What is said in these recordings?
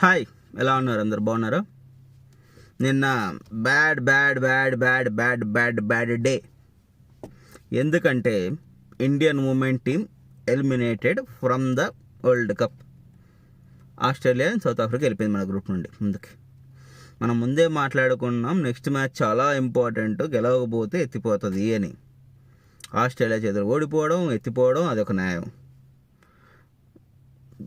Hi, ఎలా ఉన్నారు? అందరు బాగున్నారా? నిన్న bad bad bad bad bad bad bad day. ఎందుకంటే Indian women team eliminated from the world cup. Australia South Africa వెళ్ళిపోయింది మన గ్రూప్ నుండి ముందుకి. మనం ముందే మాట్లాడుకున్నాం నెక్స్ట్ మ్యాచ్ చాలా ఇంపార్టెంట్, గెలవకపోతే ఎత్తిపోతుంది అని. ఆస్ట్రేలియా చేతులు ఓడిపోవడం, ఎత్తిపోవడం అదొక న్యాయం.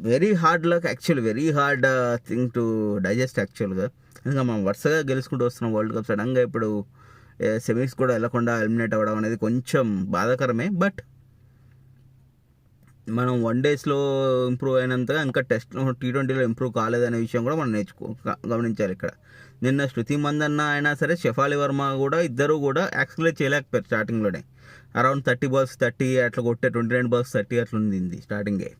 Very hard luck actual, very hard thing to digest యాక్చువల్గా. ఇంకా మనం వరుసగా గెలుచుకుంటూ వస్తున్నాం వరల్డ్ కప్. సడన్గా ఇప్పుడు సెమీస్ కూడా వెళ్ళకుండా ఎలిమినేట్ అవ్వడం అనేది కొంచెం బాధాకరమే. బట్ మనం వన్ డేస్లో ఇంప్రూవ్ అయినంతగా ఇంకా T20లో ఇంప్రూవ్ కాలేదనే విషయం కూడా మనం గమనించాలి ఇక్కడ. నిన్న శృతి మందన్న అయినా సరే, షెఫాలి వర్మ కూడా ఇద్దరు కూడా యాక్సిలేట్ చేయలేకపోయారు స్టార్టింగ్లోనే. అరౌండ్ 30 balls 30 అట్లా కొట్టే 29 balls 30 అట్లా ఉంది స్టార్టింగే.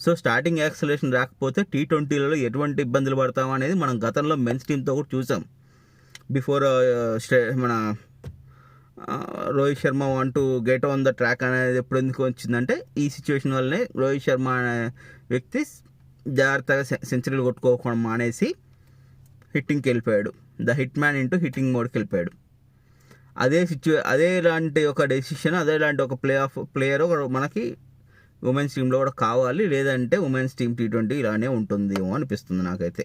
సో స్టార్టింగ్ యాక్సిలేషన్ రాకపోతే T20లలో ఎటువంటి ఇబ్బందులు పడతాం అనేది మనం గతంలో మెన్స్ టీంతో కూడా చూసాం. బిఫోర్ మన Rohit Sharma want to get on the track అనేది ఎప్పుడు ఎందుకు వచ్చిందంటే ఈ సిచ్యువేషన్ వల్లనే. రోహిత్ శర్మ అనే వ్యక్తి జాగ్రత్తగా సెంచరీలు కొట్టుకోకుండా మానేసి హిట్టింగ్కి వెళ్ళిపోయాడు. The hit man into hitting మోడ్కి వెళ్ళిపోయాడు. అదేలాంటి ఒక డెసిషన్, అదేలాంటి ఒక ప్లేయర్ మనకి ఉమెన్స్ టీంలో కూడా కావాలి. లేదంటే ఉమెన్స్ టీం T20 ఇలానే ఉంటుందేమో అనిపిస్తుంది నాకైతే.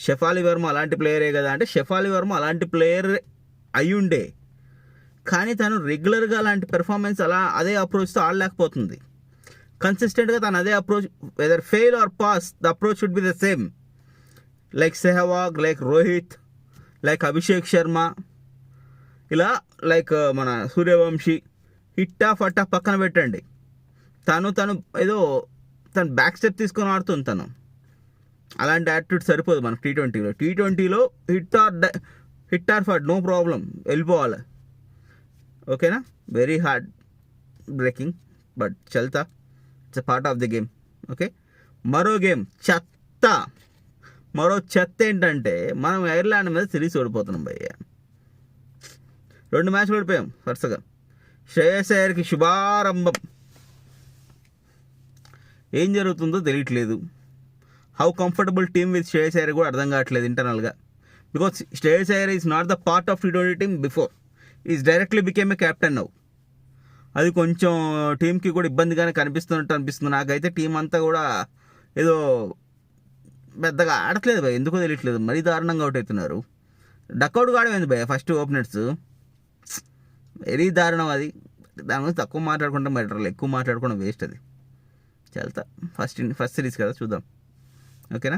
షెఫాలి వర్మ అలాంటి ప్లేయరే కదా అంటే, షెఫాలి వర్మ అలాంటి ప్లేయర్ అయ్యుండే, కానీ తను రెగ్యులర్గా అలాంటి పెర్ఫార్మెన్స్ అదే అప్రోచ్తో ఆడలేకపోతుంది. కన్సిస్టెంట్గా తను అదే approach, whether fail or pass, the approach should be the same. Like Sehwag, like Rohit, like Abhishek Sharma, ఇలా లైక్ మన సూర్యవంశీ. హిట్టా ఫట్టా పక్కన పెట్టండి, తను ఏదో తను బ్యాక్ స్టెప్ తీసుకొని ఆడుతుంది. తను అలాంటి యాటిట్యూడ్ సరిపోదు మనకు T20లో. Hit or phut no problem, వెళ్ళిపోవాలి. ఓకేనా? వెరీ హార్డ్ బ్రేకింగ్, బట్ చల్తా, it's a part of the game. Okay, మరో గేమ్ మరో చెత్త ఏంటంటే మనం ఐర్లాండ్ మీద సిరీస్ ఓడిపోతున్నాం భయ్య. 2 మ్యాచ్లు ఓడిపోయాం వరుసగా. శ్రేయస్ అయ్యర్కి శుభారంభం. ఏం జరుగుతుందో తెలియట్లేదు. How comfortable team with Shreyas Iyer కూడా అర్థం కావట్లేదు ఇంటర్నల్గా. Because Shreyas Iyer is not the part of T20 team before, is directly became a captain now. అది కొంచెం టీంకి కూడా ఇబ్బందిగానే అనిపిస్తుంది నాకైతే. టీం అంతా కూడా ఏదో పెద్దగా ఆడట్లేదు భయ, ఎందుకో తెలియట్లేదు. మరీ దారుణంగా అవుట్ అవుతున్నారు. డక్అవుట్ కావడం భయ ఫస్ట్ ఓపెనర్స్, వెరీ దారుణం. అది దాని గురించి తక్కువ మాట్లాడుకుంటాం బెటర్, ఎక్కువ మాట్లాడుకోవడం వేస్ట్. అది చల్తా ఫస్ట్ సిరీస్ కదా, చూద్దాం. ఓకేనా?